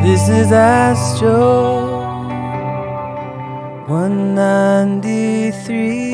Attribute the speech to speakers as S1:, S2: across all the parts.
S1: This is Ask Joe 193.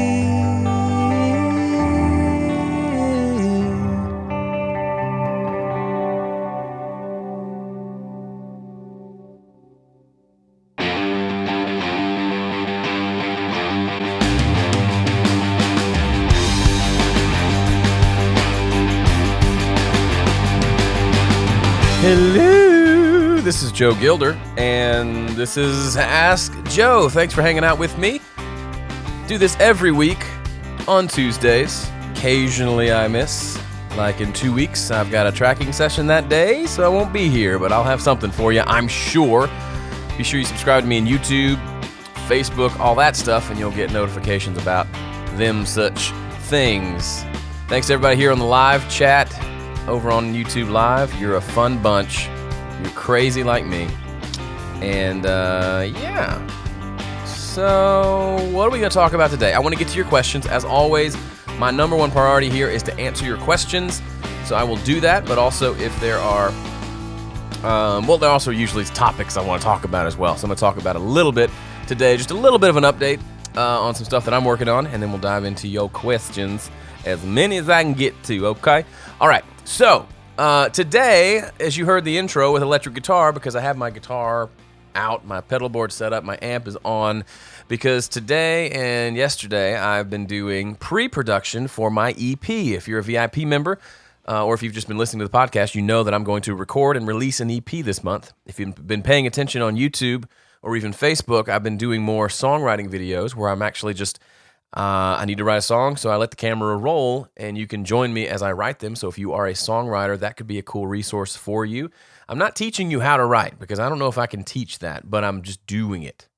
S1: Hello, this is Joe Gilder, and this is Ask Joe. Thanks for hanging out with me. Do this every week on Tuesdays. Occasionally I miss. Like in 2 weeks, I've got a tracking session that day, so I won't be here, but I'll have something for you, I'm sure. Be sure you subscribe to me on YouTube, Facebook, all that stuff, and you'll get notifications about them such things. Thanks to everybody here on the live chat over on YouTube Live. You're a fun bunch. You're crazy like me. And yeah. So what are we going to talk about today? I want to get to your questions. As always, my number one priority here is to answer your questions. So I will do that. But also if there are, there are also usually topics I want to talk about as well. So I'm going to talk about a little bit today, just a little bit of an update on some stuff that I'm working on. And then we'll dive into your questions, as many as I can get to, okay? All right. So, today, as you heard the intro with electric guitar, because I have my guitar out, my pedal board set up, my amp is on, because today and yesterday I've been doing pre-production for my EP. If you're a VIP member, or if you've just been listening to the podcast, you know that I'm going to record and release an EP this month. If you've been paying attention on YouTube or even Facebook, I've been doing more songwriting videos where I'm actually just I need to write a song, so I let the camera roll, and you can join me as I write them. So if you are a songwriter, that could be a cool resource for you. I'm not teaching you how to write, because I don't know if I can teach that, but I'm just doing it,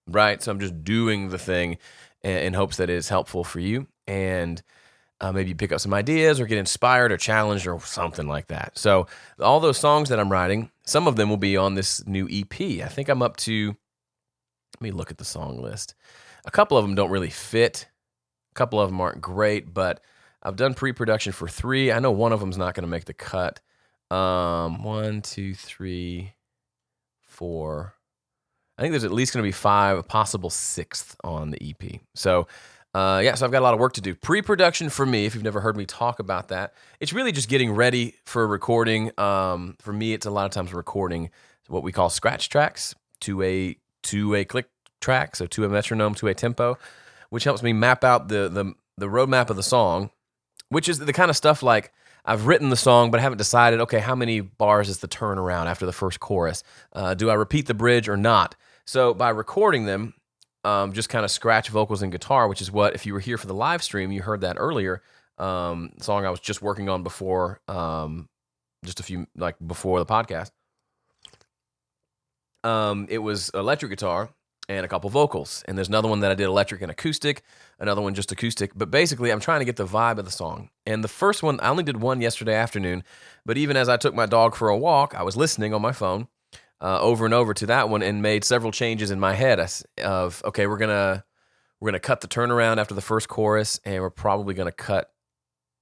S1: right? So I'm just doing the thing in hopes that it is helpful for you, and maybe you pick up some ideas or get inspired or challenged or something like that. So all those songs that I'm writing, some of them will be on this new EP. I think I'm up to, let me look at the song list. A couple of them don't really fit. A couple of them aren't great, but I've done pre-production for 3. I know one of them's not going to make the cut. 1, 2, 3, 4. I think there's at least going to be 5, a possible 6th on the EP. So, so I've got a lot of work to do. Pre-production for me, if you've never heard me talk about that, it's really just getting ready for recording. For me, it's a lot of times recording what we call scratch tracks to a click track, so to a metronome, to a tempo, which helps me map out the roadmap of the song, which is the kind of stuff like I've written the song, but I haven't decided, okay, how many bars is the turnaround after the first chorus? Do I repeat the bridge or not? So by recording them, just kind of scratch vocals and guitar, which is what, if you were here for the live stream, you heard that earlier, song I was just working on before, before the podcast. It was electric guitar and a couple vocals. And there's another one that I did electric and acoustic, another one just acoustic. But basically, I'm trying to get the vibe of the song. And the first one, I only did one yesterday afternoon, but even as I took my dog for a walk, I was listening on my phone over and over to that one and made several changes in my head of, okay, we're gonna cut the turnaround after the first chorus, and we're probably gonna cut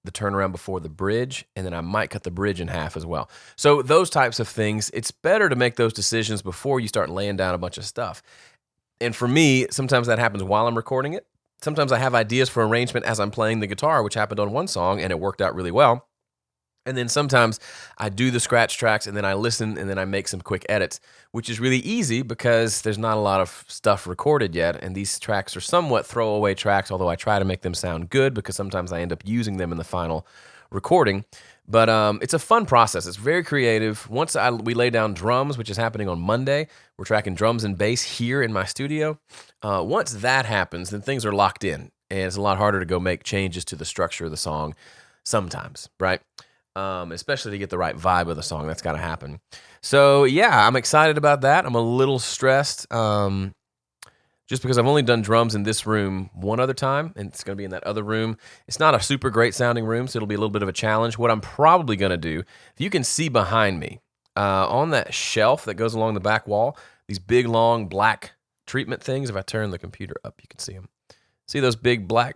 S1: the turnaround before the bridge, and then I might cut the bridge in half as well. So those types of things, it's better to make those decisions before you start laying down a bunch of stuff. And for me, sometimes that happens while I'm recording it. Sometimes I have ideas for arrangement as I'm playing the guitar, which happened on one song, and it worked out really well. And then sometimes I do the scratch tracks, and then I listen, and then I make some quick edits, which is really easy because there's not a lot of stuff recorded yet, and these tracks are somewhat throwaway tracks, although I try to make them sound good because sometimes I end up using them in the final recording. But it's a fun process. It's very creative. Once we lay down drums, which is happening on Monday, we're tracking drums and bass here in my studio. Once that happens, then things are locked in, and it's a lot harder to go make changes to the structure of the song sometimes, right? Especially to get the right vibe of the song. That's got to happen. So, yeah, I'm excited about that. I'm a little stressed just because I've only done drums in this room one other time, and it's going to be in that other room. It's not a super great sounding room, so it'll be a little bit of a challenge. What I'm probably going to do, if you can see behind me, on that shelf that goes along the back wall, these big, long, black treatment things, if I turn the computer up, you can see them. See those big black,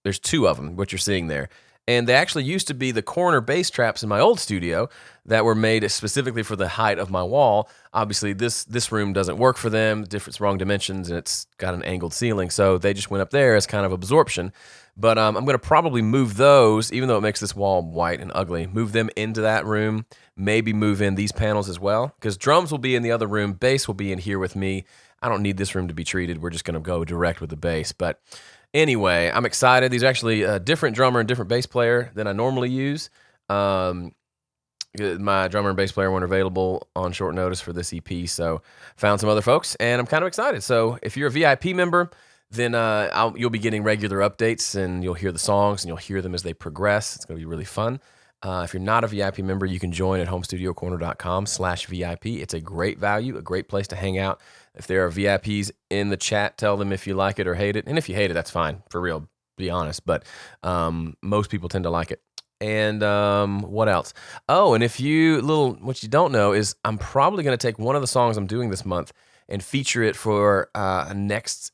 S1: there's 2 of them, what you're seeing there. And they actually used to be the corner bass traps in my old studio that were made specifically for the height of my wall. Obviously, this room doesn't work for them. It's wrong dimensions, and it's got an angled ceiling. So they just went up there as kind of absorption. But I'm going to probably move those, even though it makes this wall white and ugly, move them into that room, maybe move in these panels as well, because drums will be in the other room, bass will be in here with me. I don't need this room to be treated. We're just going to go direct with the bass. But anyway, I'm excited. These are actually a different drummer and different bass player than I normally use. My drummer and bass player weren't available on short notice for this EP, so found some other folks, and I'm kind of excited. So if you're a VIP member, then you'll be getting regular updates, and you'll hear the songs, and you'll hear them as they progress. It's going to be really fun. If you're not a VIP member, you can join at homestudiocorner.com/VIP. It's a great value, a great place to hang out. If there are VIPs in the chat, tell them if you like it or hate it. And if you hate it, that's fine, for real, be honest. But most people tend to like it. And what else? Oh, and what you don't know is I'm probably going to take one of the songs I'm doing this month and feature it for a next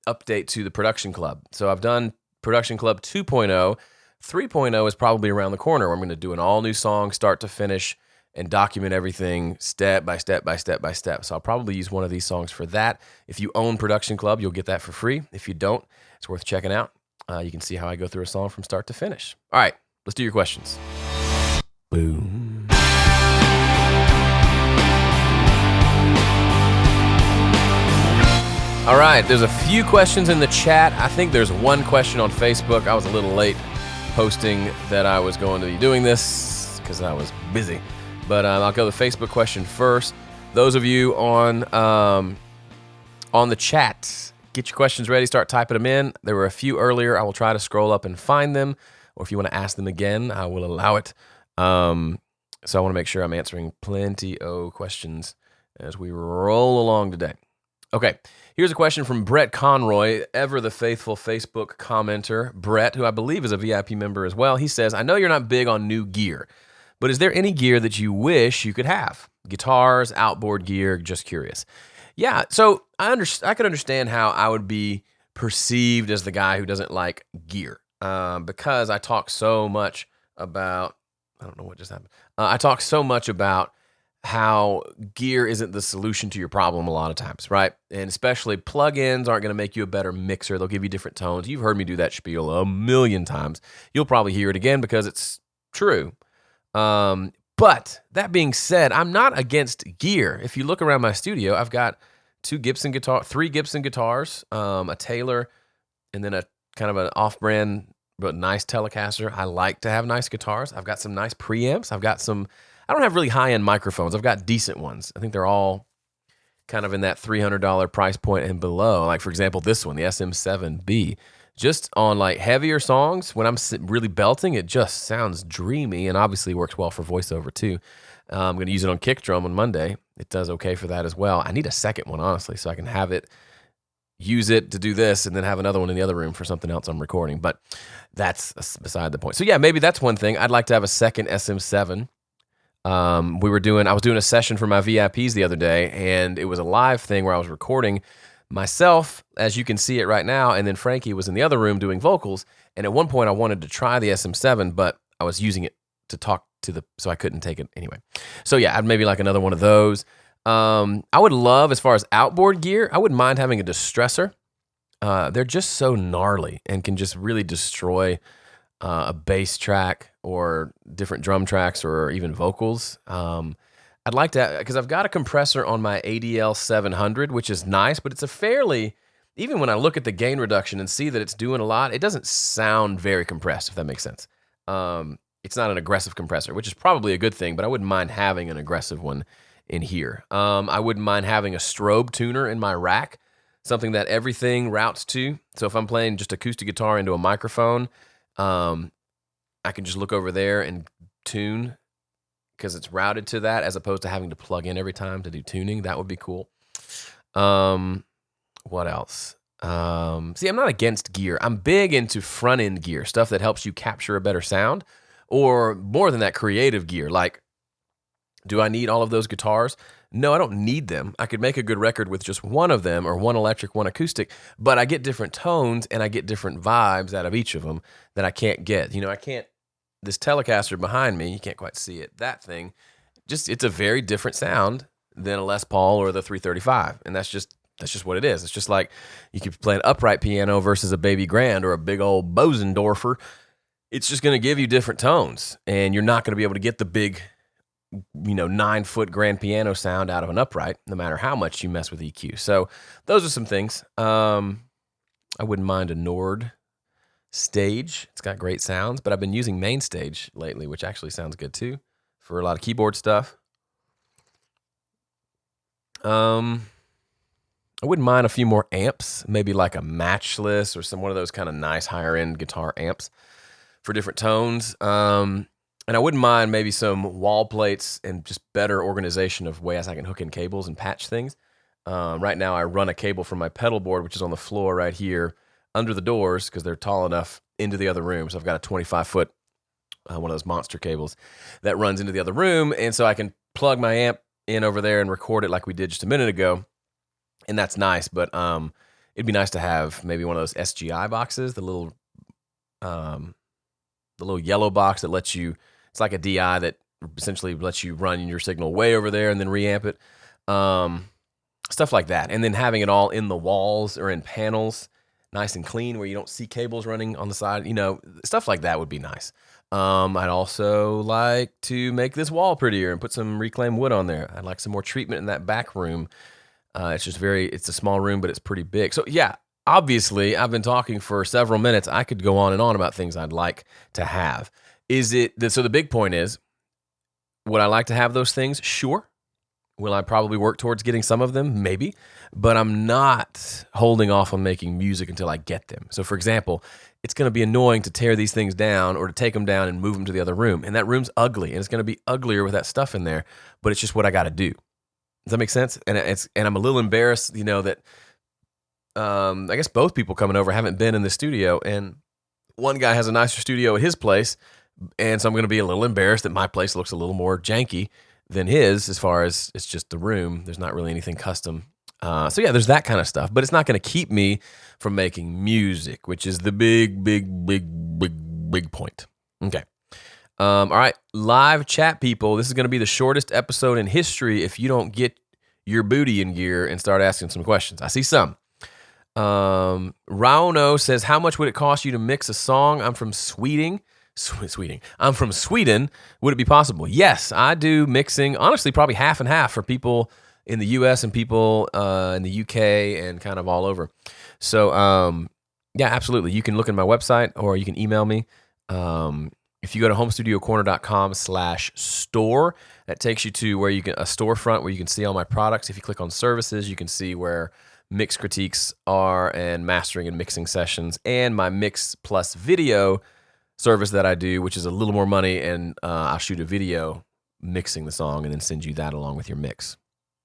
S1: update to the Production Club. So I've done Production Club 2.0. 3.0 is probably around the corner, where I'm going to do an all-new song, start to finish, and document everything step by step by step by step. So I'll probably use one of these songs for that. If you own Production Club, you'll get that for free. If you don't, it's worth checking out. You can see how I go through a song from start to finish. All right, let's do your questions. Boom. All right, there's a few questions in the chat. I think there's one question on Facebook. I was a little late posting that I was going to be doing this because I was busy. But I'll go to the Facebook question first. Those of you on the chat, get your questions ready. Start typing them in. There were a few earlier. I will try to scroll up and find them. Or if you want to ask them again, I will allow it. So I want to make sure I'm answering plenty of questions as we roll along today. Okay, here's a question from Brett Conroy, ever the faithful Facebook commenter. Brett, who I believe is a VIP member as well, he says, I know you're not big on new gear, but is there any gear that you wish you could have? Guitars, outboard gear, just curious. Yeah, so I could understand how I would be perceived as the guy who doesn't like gear because I talk so much about, I don't know what just happened. I talk so much about how gear isn't the solution to your problem a lot of times, right? And especially plugins aren't going to make you a better mixer. They'll give you different tones. You've heard me do that spiel a million times. You'll probably hear it again because it's true. But that being said, I'm not against gear. If you look around my studio, I've got three Gibson guitars, a Taylor, and then a kind of an off-brand but nice Telecaster. I like to have nice guitars. I've got some nice preamps. I don't have really high-end microphones. I've got decent ones. I think they're all kind of in that $300 price point and below. Like, for example, this one, the SM7B. Just on, like, heavier songs, when I'm really belting, it just sounds dreamy and obviously works well for voiceover, too. I'm going to use it on kick drum on Monday. It does okay for that as well. I need a second one, honestly, so I can use it to do this and then have another one in the other room for something else I'm recording. But that's beside the point. So, yeah, maybe that's one thing. I'd like to have a second SM7. I was doing a session for my VIPs the other day, and it was a live thing where I was recording myself, as you can see it right now, and then Frankie was in the other room doing vocals, and at one point I wanted to try the SM7, but I was using it to talk so I couldn't take it anyway. So yeah, I'd maybe like another one of those. I would love, as far as outboard gear, I wouldn't mind having a distressor. They're just so gnarly and can just really destroy a bass track or different drum tracks or even vocals. I'd like to, because I've got a compressor on my ADL 700, which is nice, but it's even when I look at the gain reduction and see that it's doing a lot, it doesn't sound very compressed, if that makes sense. It's not an aggressive compressor, which is probably a good thing, but I wouldn't mind having an aggressive one in here. I wouldn't mind having a strobe tuner in my rack, something that everything routes to. So if I'm playing just acoustic guitar into a microphone, I can just look over there and tune because it's routed to that, as opposed to having to plug in every time to do tuning. That would be cool. What else? See, I'm not against gear. I'm big into front-end gear, stuff that helps you capture a better sound, or more than that, creative gear. Like, Do I need all of those guitars? No, I don't need them. I could make a good record with just one of them, or one electric, one acoustic, but I get different tones and I get different vibes out of each of them that I can't get. I can't, this Telecaster behind me, you can't quite see it, that thing, it's a very different sound than a Les Paul or the 335. And that's just what it is. It's just like you could play an upright piano versus a baby grand or a big old Bosendorfer. It's just going to give you different tones, and you're not going to be able to get the big 9-foot grand piano sound out of an upright, no matter how much you mess with EQ. So those are some things. I wouldn't mind a Nord Stage. It's got great sounds, but I've been using Main Stage lately, which actually sounds good too for a lot of keyboard stuff. I wouldn't mind a few more amps, maybe like a Matchless or one of those kind of nice higher end guitar amps for different tones. And I wouldn't mind maybe some wall plates and just better organization of ways I can hook in cables and patch things. Right now I run a cable from my pedal board, which is on the floor right here, under the doors because they're tall enough, into the other room. So I've got a 25-foot, one of those monster cables that runs into the other room. And so I can plug my amp in over there and record it like we did just a minute ago. And that's nice, but it'd be nice to have maybe one of those SGI boxes, the little yellow box that lets you, it's like a DI that essentially lets you run your signal way over there and then reamp it. Stuff like that. And then having it all in the walls or in panels, nice and clean where you don't see cables running on the side, stuff like that would be nice. I'd also like to make this wall prettier and put some reclaimed wood on there. I'd like some more treatment in that back room. It's a small room, but it's pretty big. So yeah, obviously I've been talking for several minutes. I could go on and on about things I'd like to have. So the big point is, would I like to have those things? Sure. Will I probably work towards getting some of them? Maybe. But I'm not holding off on making music until I get them. So for example, it's going to be annoying to tear these things down or to take them down and move them to the other room. And that room's ugly, and it's going to be uglier with that stuff in there, but it's just what I got to do. Does that make sense? And I'm a little embarrassed, that I guess both people coming over haven't been in the studio, and one guy has a nicer studio at his place, and so I'm going to be a little embarrassed that my place looks a little more janky than his as far as it's just the room. There's not really anything custom. So yeah, there's that kind of stuff, but it's not going to keep me from making music, which is the big point. Okay. All right, live chat people. This is going to be the shortest episode in history if you don't get your booty in gear and start asking some questions. I see some. Rauno says, how much would it cost you to mix a song? I'm from Sweden. I'm from Sweden. Would it be possible? Yes, I do mixing. Honestly, probably half and half for people in the U.S. and people in the U.K. and kind of all over. So, yeah, absolutely. You can look at my website or you can email me. If you go to homestudiocorner.com/store, that takes you to where a storefront where you can see all my products. If you click on services, you can see where mix critiques are and mastering and mixing sessions, and my mix plus video service that I do, which is a little more money, and I'll shoot a video mixing the song and then send you that along with your mix.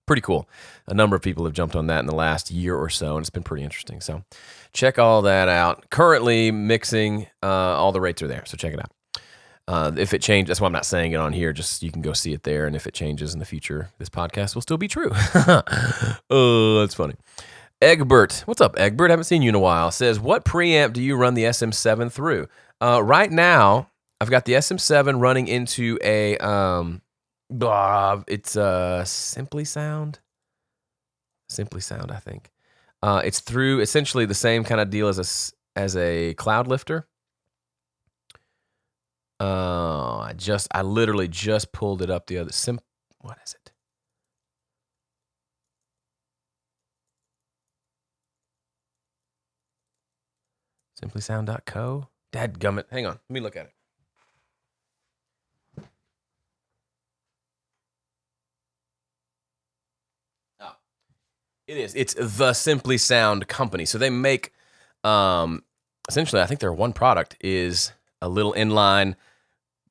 S1: Pretty cool. A number of people have jumped on that in the last year or so, and it's been pretty interesting. So check all that out. Currently mixing, all the rates are there, so check it out. If it changes, that's why I'm not saying it on here, just you can go see it there, and if it changes in the future, this podcast will still be true. Oh, that's funny. Egbert, what's up, Egbert? Haven't seen you in a while. Says, what preamp do you run the SM7 through? Right now, I've got the SM7 running into a, it's a Simply Sound, I think. It's through essentially the same kind of deal as a Cloud Lifter. I literally just pulled it up the other, what is it? Simplysound.co? Dadgummit. Hang on. Let me look at it. Oh, it is. It's the Simply Sound company. So they make, essentially, I think their one product is a little inline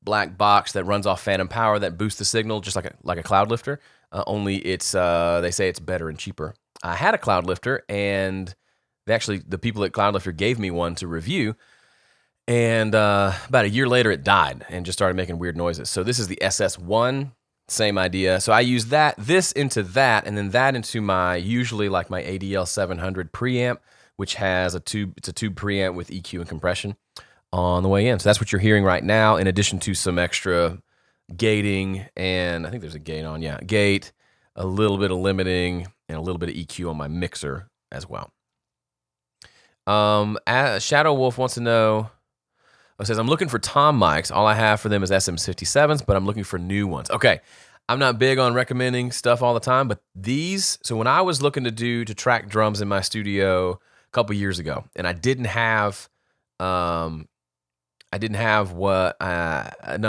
S1: black box that runs off phantom power that boosts the signal just like a Cloud Lifter. Only it's they say it's better and cheaper. I had a Cloud Lifter, and the people at Cloud Lifter gave me one to review, and about a year later it died and just started making weird noises. So this is the SS1 Same idea. So I use this into that, and then that into usually like my ADL 700 preamp, which has it's a tube preamp with EQ and compression on the way in. So that's what you're hearing right now, in addition to some extra gating, and I think there's a gate on, gate, a little bit of limiting, and a little bit of EQ on my mixer as well. Shadow Wolf wants to know, says, I'm looking for tom mics. All I have for them is SM57s, but I'm looking for new ones. Okay, I'm not big on recommending stuff all the time, but these, so when I was looking to track drums in my studio a couple years ago, and I didn't have enough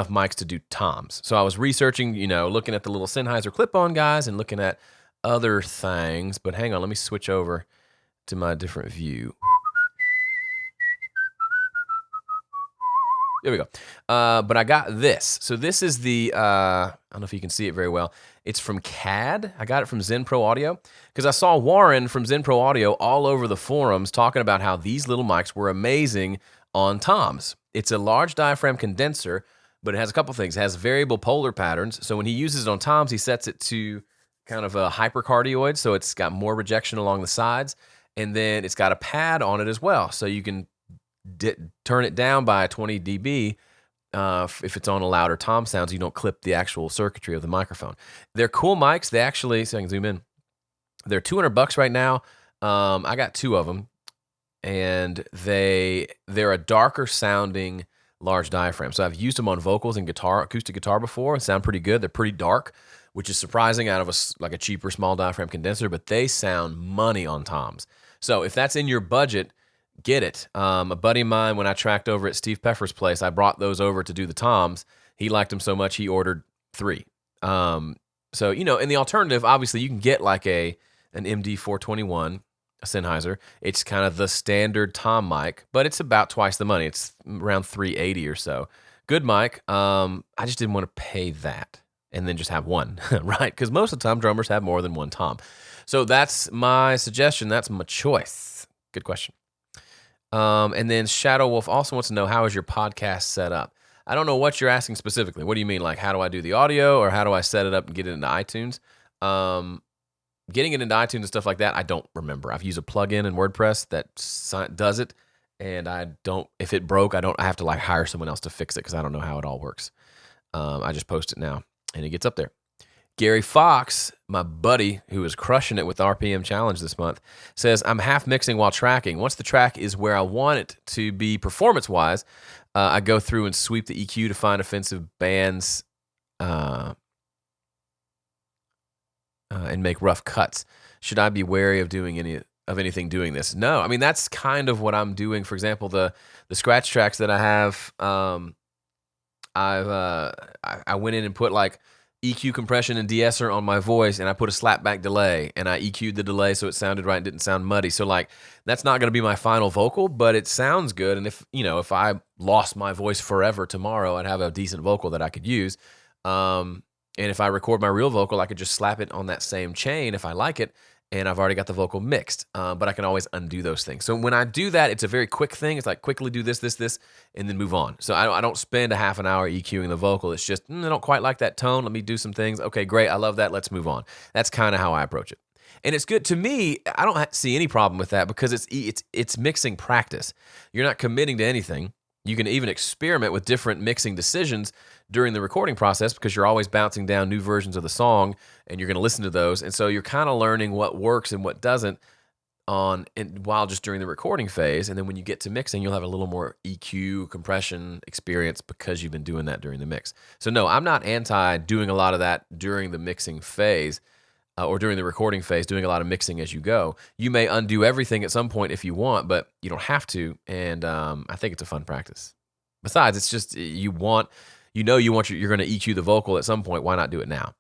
S1: mics to do toms. So I was researching, looking at the little Sennheiser clip-on guys and looking at other things. But hang on, let me switch over to my different view. There we go. But I got this. So this is the, I don't know if you can see it very well. It's from CAD. I got it from Zen Pro Audio because I saw Warren from Zen Pro Audio all over the forums talking about how these little mics were amazing on toms. It's a large diaphragm condenser, but it has a couple things. It has variable polar patterns. So when he uses it on toms, he sets it to kind of a hypercardioid, so it's got more rejection along the sides. And then it's got a pad on it as well, so you can turn it down by 20 dB if it's on a louder tom sound, so you don't clip the actual circuitry of the microphone. They're cool mics. They actually, so I can zoom in, they're $200 right now. I got two of them, and they're a darker sounding large diaphragm. So I've used them on vocals and guitar, acoustic guitar before, and sound pretty good. They're pretty dark, which is surprising out of a cheaper small diaphragm condenser, but they sound money on toms. So if that's in your budget, get it. A buddy of mine, when I tracked over at Steve Peffer's place, I brought those over to do the toms. He liked them so much, he ordered 3. So, in the alternative, obviously, you can get like an MD421, a Sennheiser. It's kind of the standard tom mic, but it's about twice the money. It's around $380 or so. Good mic. I just didn't want to pay that and then just have one, right? Because most of the time, drummers have more than one tom. So that's my suggestion. That's my choice. Good question. And then Shadow Wolf also wants to know, how is your podcast set up? I don't know what you're asking specifically. What do you mean? Like, how do I do the audio, or how do I set it up and get it into iTunes? Getting it into iTunes and stuff like that, I don't remember. I've used a plugin in WordPress that does it, and if it broke, I have to like hire someone else to fix it because I don't know how it all works. I just post it now, and it gets up there. Gary Fox, my buddy who is crushing it with the RPM Challenge this month, says, I'm half mixing while tracking. Once the track is where I want it to be performance-wise, I go through and sweep the EQ to find offensive bands and make rough cuts. Should I be wary of doing anything doing this? No, I mean, that's kind of what I'm doing. For example, the scratch tracks that I have, I went in and put like EQ compression and de-esser on my voice, and I put a slapback delay, and I EQ'd the delay so it sounded right and didn't sound muddy. So like, that's not going to be my final vocal, but it sounds good. And if I lost my voice forever tomorrow, I'd have a decent vocal that I could use. And if I record my real vocal, I could just slap it on that same chain if I like it, and I've already got the vocal mixed. But I can always undo those things. So when I do that, it's a very quick thing. It's like quickly do this, and then move on. So I don't spend a half an hour EQing the vocal. It's just, I don't quite like that tone. Let me do some things. Okay, great. I love that. Let's move on. That's kind of how I approach it. And it's good to me. I don't see any problem with that because it's mixing practice. You're not committing to anything. You can even experiment with different mixing decisions during the recording process because you're always bouncing down new versions of the song and you're going to listen to those. And so you're kind of learning what works and what doesn't while just during the recording phase. And then when you get to mixing, you'll have a little more EQ compression experience because you've been doing that during the mix. So no, I'm not anti doing a lot of that during the mixing phase or during the recording phase, doing a lot of mixing as you go. You may undo everything at some point if you want, but you don't have to. And I think it's a fun practice. Besides, it's just you're going to EQ the vocal at some point. Why not do it now?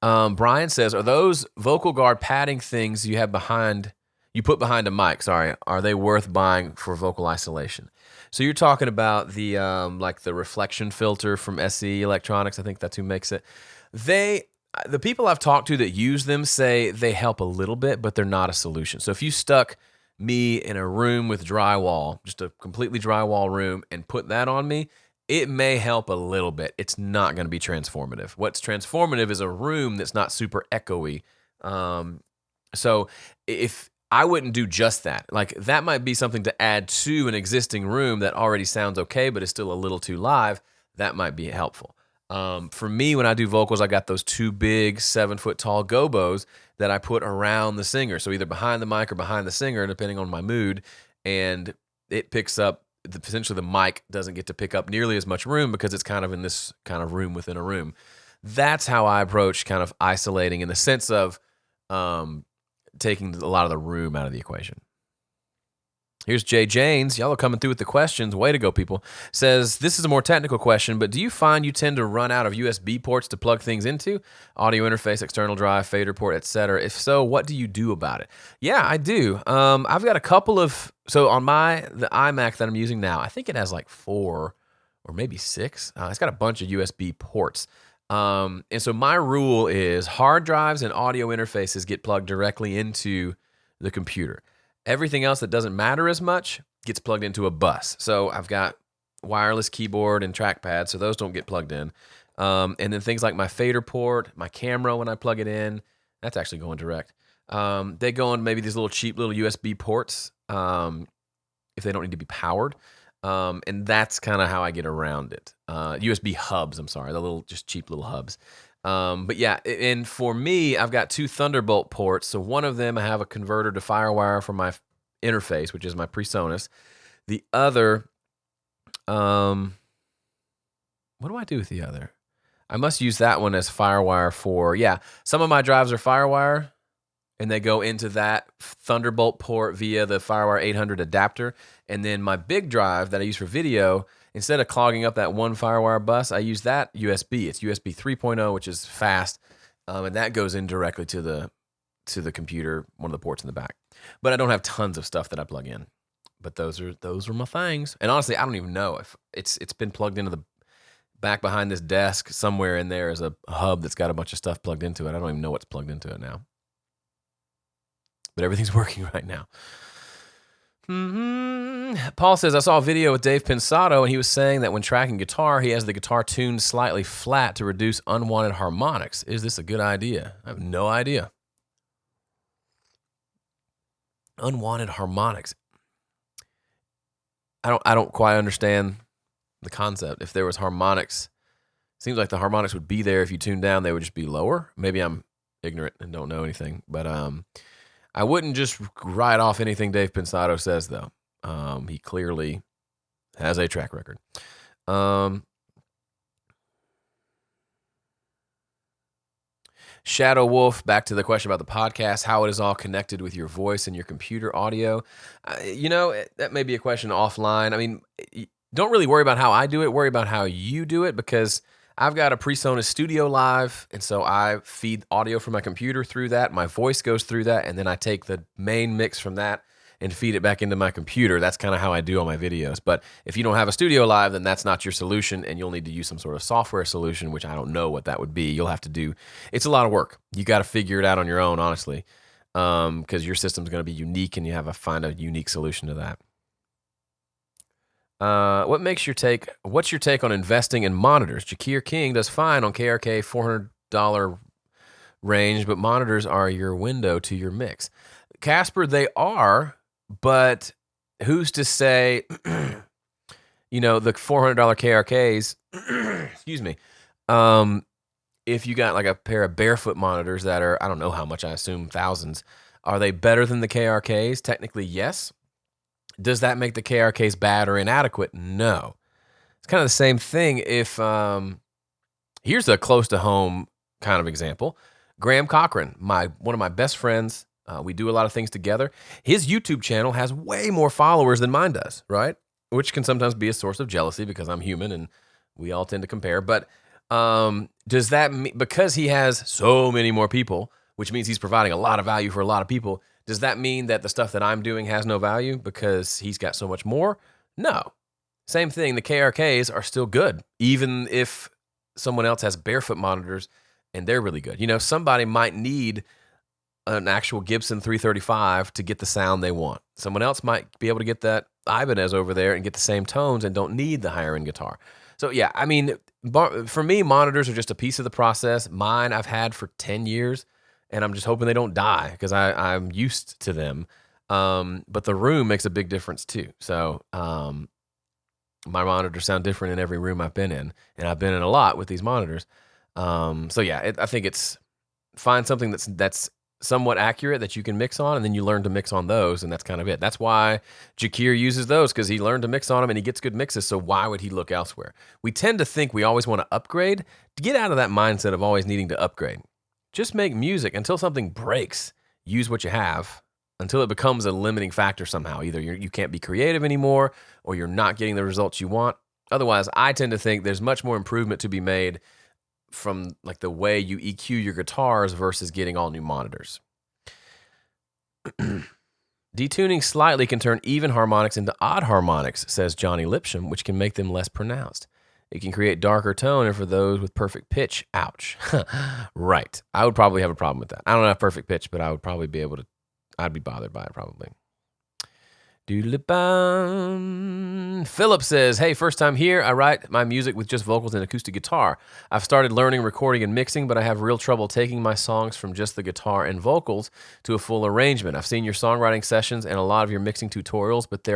S1: Brian says, are those vocal guard padding things you put behind a mic? Sorry, are they worth buying for vocal isolation? So you're talking about the like the reflection filter from SE Electronics. I think that's who makes it. The people I've talked to that use them say they help a little bit, but they're not a solution. So if you stuck me in a room with drywall, just a completely drywall room, and put that on me, it may help a little bit. It's not going to be transformative. What's transformative is a room that's not super echoey. So if I wouldn't do just that, like that might be something to add to an existing room that already sounds okay, but is still a little too live. That might be helpful. For me, when I do vocals, I got those two big 7-foot tall gobos that I put around the singer. So either behind the mic or behind the singer, depending on my mood. And it picks up, potentially the mic doesn't get to pick up nearly as much room because it's kind of in this kind of room within a room. That's how I approach kind of isolating in the sense of taking a lot of the room out of the equation. Here's Jay Janes. Y'all are coming through with the questions. Way to go, people. Says, this is a more technical question, but do you find you tend to run out of USB ports to plug things into? Audio interface, external drive, fader port, etc. If so, what do you do about it? Yeah, I do. I've got a couple of, so on the iMac that I'm using now, I think it has like 4 or maybe 6. It's got a bunch of USB ports. And so my rule is hard drives and audio interfaces get plugged directly into the computer. Everything else that doesn't matter as much gets plugged into a bus. So I've got wireless keyboard and trackpad, so those don't get plugged in. And then things like my fader port, my camera when I plug it in, that's actually going direct. They go on maybe these little cheap little USB ports if they don't need to be powered. And that's kind of how I get around it. USB hubs, I'm sorry, the little, just cheap little hubs. But yeah, and for me, I've got 2 Thunderbolt ports. So one of them, I have a converter to FireWire for my interface, which is my PreSonus. The other, what do I do with the other? I must use that one as FireWire for, some of my drives are FireWire, and they go into that Thunderbolt port via the FireWire 800 adapter. And then my big drive that I use for video, instead of clogging up that one FireWire bus, I use that USB. It's USB 3.0, which is fast, and that goes in directly to the computer, one of the ports in the back. But I don't have tons of stuff that I plug in. But those are my things. And honestly, I don't even know if it's been plugged into the back behind this desk. Somewhere in there is a hub that's got a bunch of stuff plugged into it. I don't even know what's plugged into it now. But everything's working right now. Paul says, I saw a video with Dave Pensato, and he was saying that when tracking guitar, he has the guitar tuned slightly flat to reduce unwanted harmonics. Is this a good idea? I have no idea. Unwanted harmonics. I don't quite understand the concept. If there was harmonics, seems like the harmonics would be there. If you tune down, they would just be lower. Maybe I'm ignorant and don't know anything, but I wouldn't just write off anything Dave Pensato says, though. He clearly has a track record. Shadow Wolf, back to the question about the podcast, how it is all connected with your voice and your computer audio. That may be a question offline. I mean, don't really worry about how I do it. Worry about how you do it, because I've got a PreSonus Studio Live, and so I feed audio from my computer through that. My voice goes through that, and then I take the main mix from that and feed it back into my computer. That's kind of how I do all my videos. But if you don't have a Studio Live, then that's not your solution, and you'll need to use some sort of software solution, which I don't know what that would be. You'll have to do. It's a lot of work. You got to figure it out on your own, honestly, because your system's going to be unique, and you have to find a unique solution to that. What's your take on investing in monitors? Jakir King does fine on KRK $400 range, but monitors are your window to your mix. Casper, they are, but who's to say, the $400 KRKs, excuse me, if you got like a pair of barefoot monitors that are, I don't know how much, I assume thousands, are they better than the KRKs? Technically, yes. Does that make the KRKs bad or inadequate? No. It's kind of the same thing if, here's a close to home kind of example. Graham Cochran, one of my best friends, we do a lot of things together. His YouTube channel has way more followers than mine does, right? Which can sometimes be a source of jealousy because I'm human and we all tend to compare. But does that mean, because he has so many more people, which means he's providing a lot of value for a lot of people, does that mean that the stuff that I'm doing has no value because he's got so much more? No. Same thing, the KRKs are still good, even if someone else has barefoot monitors and they're really good. Somebody might need an actual Gibson 335 to get the sound they want. Someone else might be able to get that Ibanez over there and get the same tones and don't need the higher end guitar. So yeah, I mean, for me, monitors are just a piece of the process. Mine I've had for 10 years, and I'm just hoping they don't die because I'm used to them. But the room makes a big difference too. So my monitors sound different in every room I've been in, and I've been in a lot with these monitors. So yeah, I think it's find something that's somewhat accurate that you can mix on, and then you learn to mix on those, and that's kind of it. That's why Jakir uses those, because he learned to mix on them and he gets good mixes, so why would he look elsewhere? We tend to think we always want to upgrade. To get out of that mindset of always needing to upgrade, just make music until something breaks. Use what you have until it becomes a limiting factor somehow. Either you can't be creative anymore, or you're not getting the results you want. Otherwise, I tend to think there's much more improvement to be made from like the way you EQ your guitars versus getting all new monitors. Detuning slightly can turn even harmonics into odd harmonics, says Johnny Lipsham, which can make them less pronounced. It can create darker tone, and for those with perfect pitch, ouch. Right. I would probably have a problem with that. I don't have perfect pitch, but I would probably be able to, I'd be bothered by it probably. Philip says, hey, first time here. I write my music with just vocals and acoustic guitar. I've started learning recording and mixing, but I have real trouble taking my songs from just the guitar and vocals to a full arrangement. I've seen your songwriting sessions and a lot of your mixing tutorials, but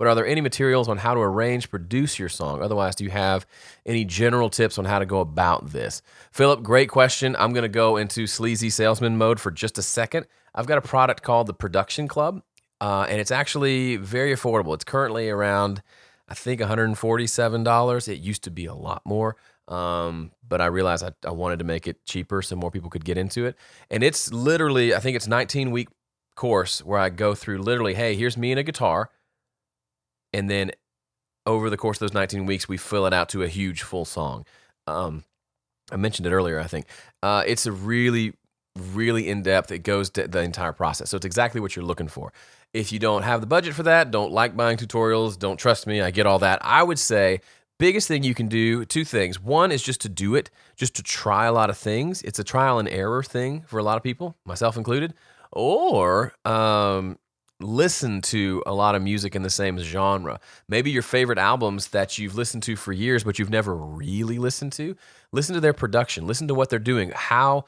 S1: are there any materials on how to arrange, produce your song? Otherwise, do you have any general tips on how to go about this? Philip, great question. I'm going to go into sleazy salesman mode for just a second. I've got a product called the Production Club. And it's actually very affordable. It's currently around, I think, $147. It used to be a lot more, but I realized I wanted to make it cheaper so more people could get into it. And it's literally, I think it's 19-week course where I go through literally, hey, here's me and a guitar. And then over the course of those 19 weeks, we fill it out to a huge full song. I mentioned it earlier, I think. It's a really in-depth. It goes to the entire process. So it's exactly what you're looking for. If you don't have the budget for that, don't like buying tutorials, don't trust me, I get all that. I would say biggest thing you can do, two things. One is just to do it, just to try a lot of things. It's a trial and error thing for a lot of people, myself included. Or listen to a lot of music in the same genre. Maybe your favorite albums that you've listened to for years, but you've never really listened to. Listen to their production. Listen to what they're doing. How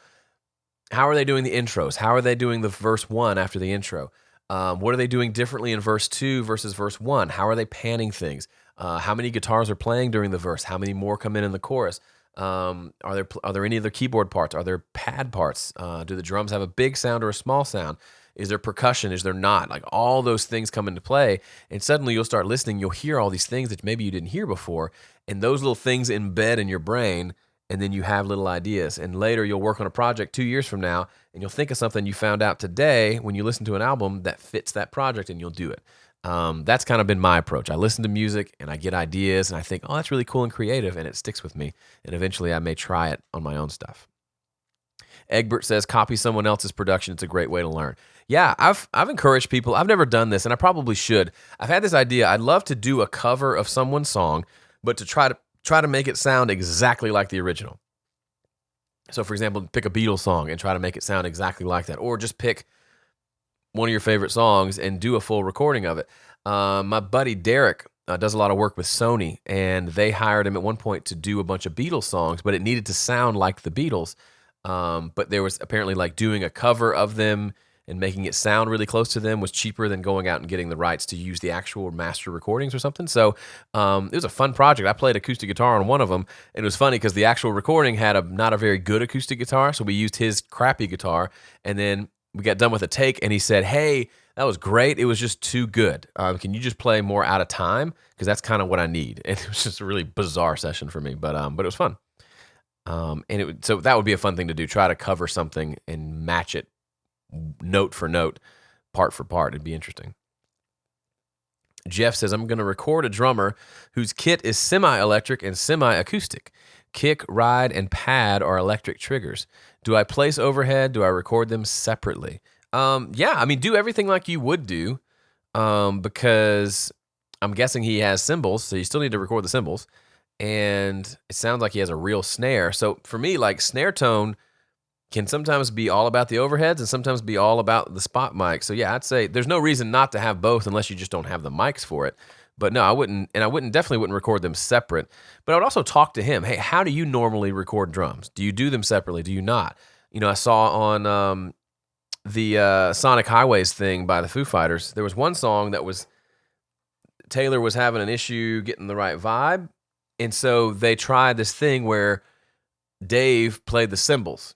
S1: are they doing the intros? How are they doing the verse 1 after the intro? What are they doing differently in verse 2 versus verse 1? How are they panning things? How many guitars are playing during the verse? How many more come in the chorus? Are there any other keyboard parts? Are there pad parts? Do the drums have a big sound or a small sound? Is there percussion? Is there not? Like all those things come into play, and suddenly you'll start listening. You'll hear all these things that maybe you didn't hear before, and those little things embed in your brain. And then you have little ideas. And later you'll work on a project 2 years from now, and you'll think of something you found out today when you listen to an album that fits that project, and you'll do it. That's kind of been my approach. I listen to music, and I get ideas, and I think, oh, that's really cool and creative, and it sticks with me. And eventually I may try it on my own stuff. Egbert says, copy someone else's production. It's a great way to learn. Yeah, I've encouraged people. I've never done this, and I probably should. I've had this idea. I'd love to do a cover of someone's song, but to try to make it sound exactly like the original. So, for example, pick a Beatles song and try to make it sound exactly like that. Or just pick one of your favorite songs and do a full recording of it. My buddy Derek does a lot of work with Sony, and they hired him at one point to do a bunch of Beatles songs, but it needed to sound like the Beatles. But there was apparently like doing a cover of them and making it sound really close to them was cheaper than going out and getting the rights to use the actual master recordings or something. So it was a fun project. I played acoustic guitar on one of them, and it was funny because the actual recording had not a very good acoustic guitar, so we used his crappy guitar, and then we got done with a take, and he said, hey, that was great. It was just too good. Can you just play more out of time? Because that's kind of what I need. And it was just a really bizarre session for me, but it was fun. So that would be a fun thing to do. Try to cover something and match it note for note, part for part. It'd be interesting. Jeff says, I'm going to record a drummer whose kit is semi-electric and semi-acoustic. Kick, ride, and pad are electric triggers. Do I place overhead? Do I record them separately? Yeah, I mean, do everything like you would do, because I'm guessing he has cymbals, so you still need to record the cymbals. And it sounds like he has a real snare. So for me, like snare tone can sometimes be all about the overheads and sometimes be all about the spot mic. So yeah, I'd say there's no reason not to have both unless you just don't have the mics for it. But no, I wouldn't, and definitely wouldn't record them separate. But I would also talk to him. Hey, how do you normally record drums? Do you do them separately? Do you not? I saw on the Sonic Highways thing by the Foo Fighters, there was one song that was Taylor was having an issue getting the right vibe, and so they tried this thing where Dave played the cymbals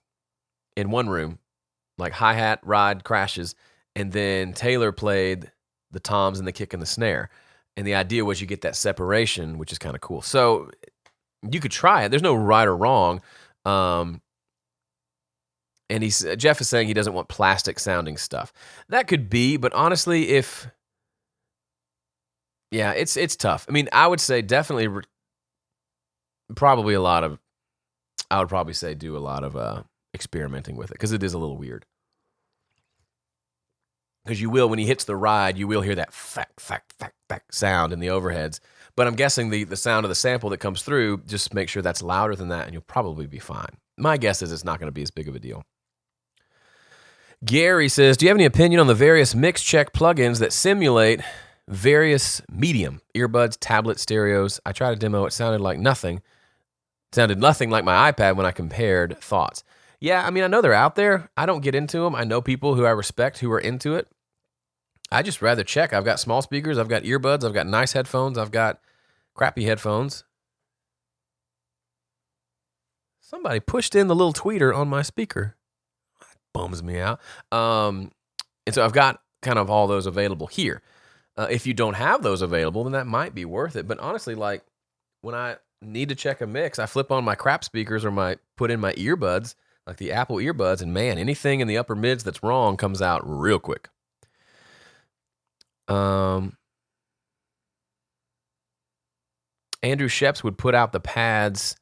S1: in one room, like hi-hat, ride, crashes, and then Taylor played the toms and the kick and the snare. And the idea was you get that separation, which is kind of cool. So you could try it. There's no right or wrong. And Jeff is saying he doesn't want plastic sounding stuff. That could be, but honestly, it's tough. I mean, I would say definitely, probably I would probably say do a lot of experimenting with it, because it is a little weird. Because when he hits the ride, you will hear that fack sound in the overheads. But I'm guessing the sound of the sample that comes through, just make sure that's louder than that, and you'll probably be fine. My guess is it's not going to be as big of a deal. Gary says, do you have any opinion on the various mix check plugins that simulate various medium, earbuds, tablet, stereos? I tried a demo. It sounded nothing like my iPad when I compared thoughts. Yeah, I mean, I know they're out there. I don't get into them. I know people who I respect who are into it. I just rather check. I've got small speakers. I've got earbuds. I've got nice headphones. I've got crappy headphones. Somebody pushed in the little tweeter on my speaker. That bums me out. And so I've got kind of all those available here. If you don't have those available, then that might be worth it. But honestly, when I need to check a mix, I flip on my crap speakers or put in my earbuds, like the Apple earbuds, and man, anything in the upper mids that's wrong comes out real quick. Andrew Sheps would put out the pads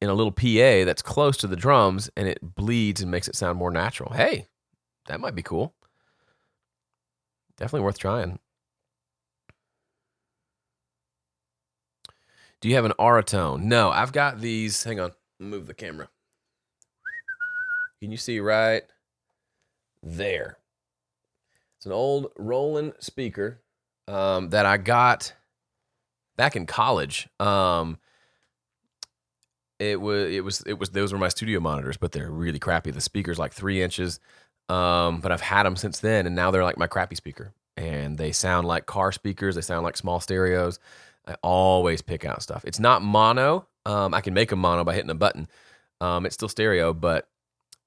S1: in a little PA that's close to the drums, and it bleeds and makes it sound more natural. Hey, that might be cool. Definitely worth trying. Do you have an Auratone? No, I've got these. Hang on, move the camera. Can you see right there? It's an old Roland speaker that I got back in college. It was those were my studio monitors, but they're really crappy. The speaker's like 3 inches, but I've had them since then, and now they're like my crappy speaker, and they sound like car speakers. They sound like small stereos. I always pick out stuff. It's not mono. I can make them mono by hitting a button. It's still stereo, but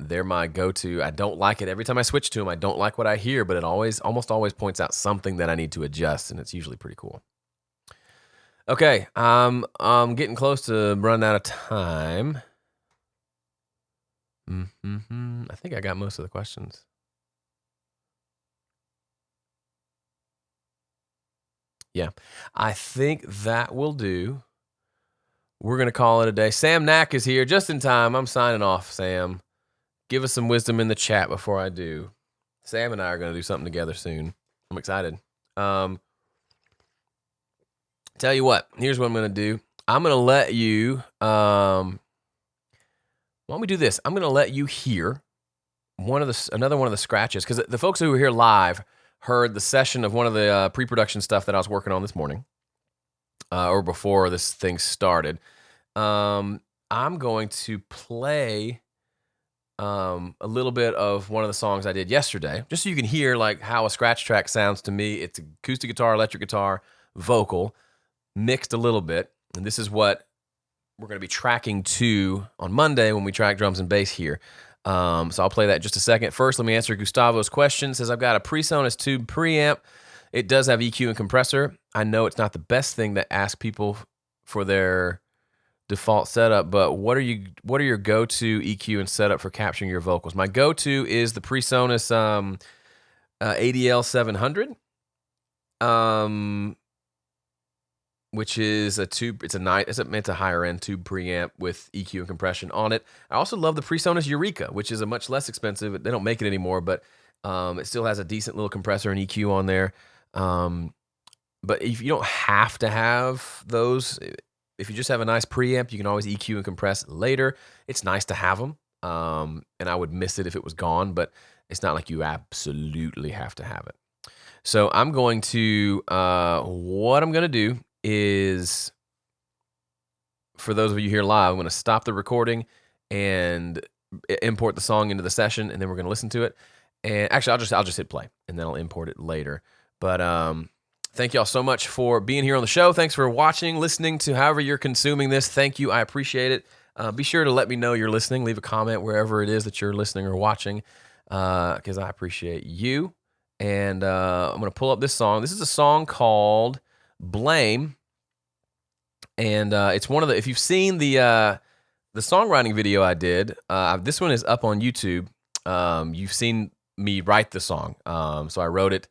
S1: they're my go-to. I don't like it. Every time I switch to them, I don't like what I hear, but it almost always points out something that I need to adjust, and it's usually pretty cool. Okay, I'm getting close to running out of time. I think I got most of the questions. Yeah, I think that will do. We're going to call it a day. Sam Knack is here just in time. I'm signing off, Sam. Give us some wisdom in the chat before I do. Sam and I are going to do something together soon. I'm excited. Tell you what, here's what I'm going to do. I'm going to let you, why don't we do this? I'm going to let you hear another one of the scratches, because the folks who were here live heard the session of one of the pre-production stuff that I was working on this morning, or before this thing started. I'm going to play a little bit of one of the songs I did yesterday, just so you can hear how a scratch track sounds to me. It's acoustic guitar, electric guitar, vocal, mixed a little bit. And this is what we're going to be tracking to on Monday when we track drums and bass here. So I'll play that in just a second. First, let me answer Gustavo's question. It says, I've got a PreSonus tube preamp. It does have EQ and compressor. I know it's not the best thing to ask people for their default setup, but what are your go-to EQ and setup for capturing your vocals? My go-to is the PreSonus ADL 700, which is a tube. It's a higher end tube preamp with EQ and compression on it. I also love the PreSonus Eureka, which is a much less expensive. They don't make it anymore, but it still has a decent little compressor and EQ on there. But if you don't have to have those, if you just have a nice preamp, you can always EQ and compress later. It's nice to have them, and I would miss it if it was gone, but it's not like you absolutely have to have it. So I'm going to, what I'm going to do is, for those of you here live, I'm going to stop the recording and import the song into the session, and then we're going to listen to it. And actually, I'll just hit play, and then I'll import it later. But thank y'all so much for being here on the show. Thanks for watching, listening to however you're consuming this. Thank you. I appreciate it. Be sure to let me know you're listening. Leave a comment wherever it is that you're listening or watching, because I appreciate you. And I'm going to pull up this song. This is a song called Blame. And it's one of the, if you've seen the songwriting video I did, this one is up on YouTube. You've seen me write the song. So I wrote it,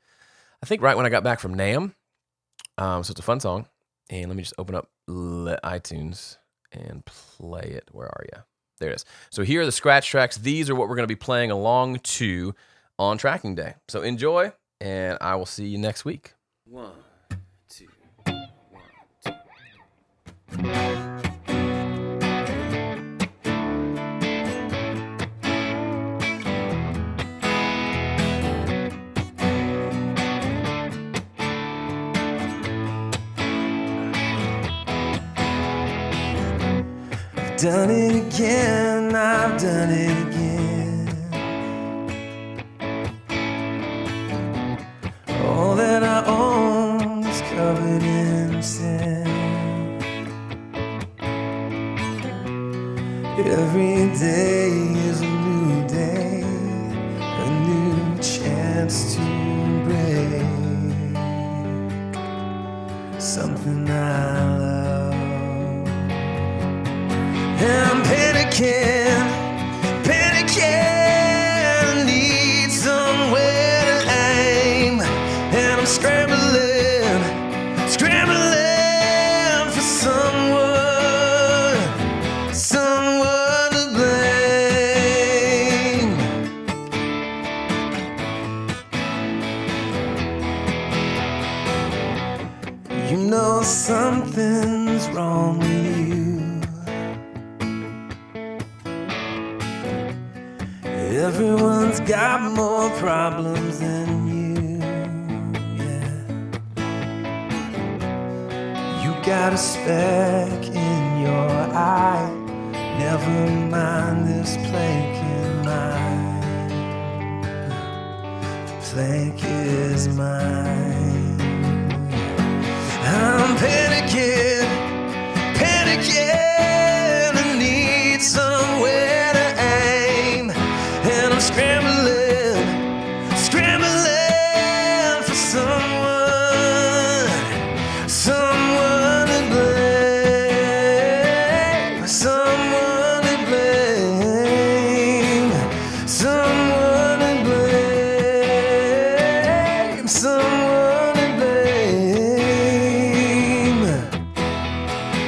S1: I think, right when I got back from NAMM. So it's a fun song. And let me just open up iTunes and play it. Where are you? There it is. So here are the scratch tracks. These are what we're going to be playing along to on tracking day. So enjoy, and I will see you next week. 1, 2, 1, 2.
S2: Done it again, I've done it again. All that I own is covered in sin. Every day is a new day, a new chance to break something I love. And I'm panicking, I need somewhere to aim. And I'm scrambling for someone to blame. You know something's wrong with you. Everyone's got more problems than you, yeah. You got a speck in your eye. Never mind this plank in mine. The plank is mine. I'm panicking, I need somewhere to aim. And I'm scrambling for someone to blame, someone to blame, someone to blame, someone to blame.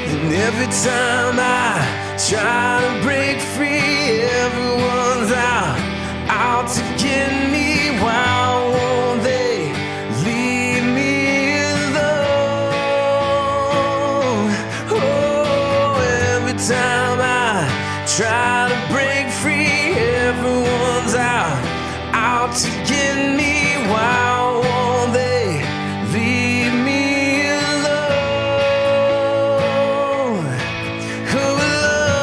S2: And every time I try to break free, everyone's out to get me. Why won't they leave me alone? Oh, every time I try to break free, everyone's out to get me. Why won't they leave me alone? Oh, alone.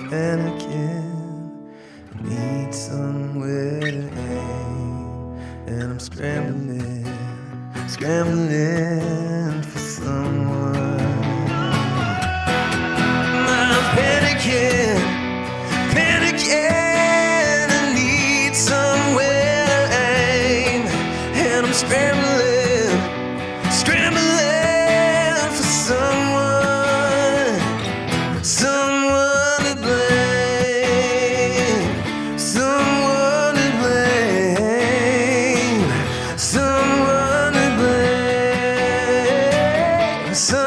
S2: I'm panicking, need somewhere to aim. And I'm scrambling for someone. I'm panicking, I need somewhere to aim. And I'm scrambling for someone to blame, someone to blame, someone to blame, someone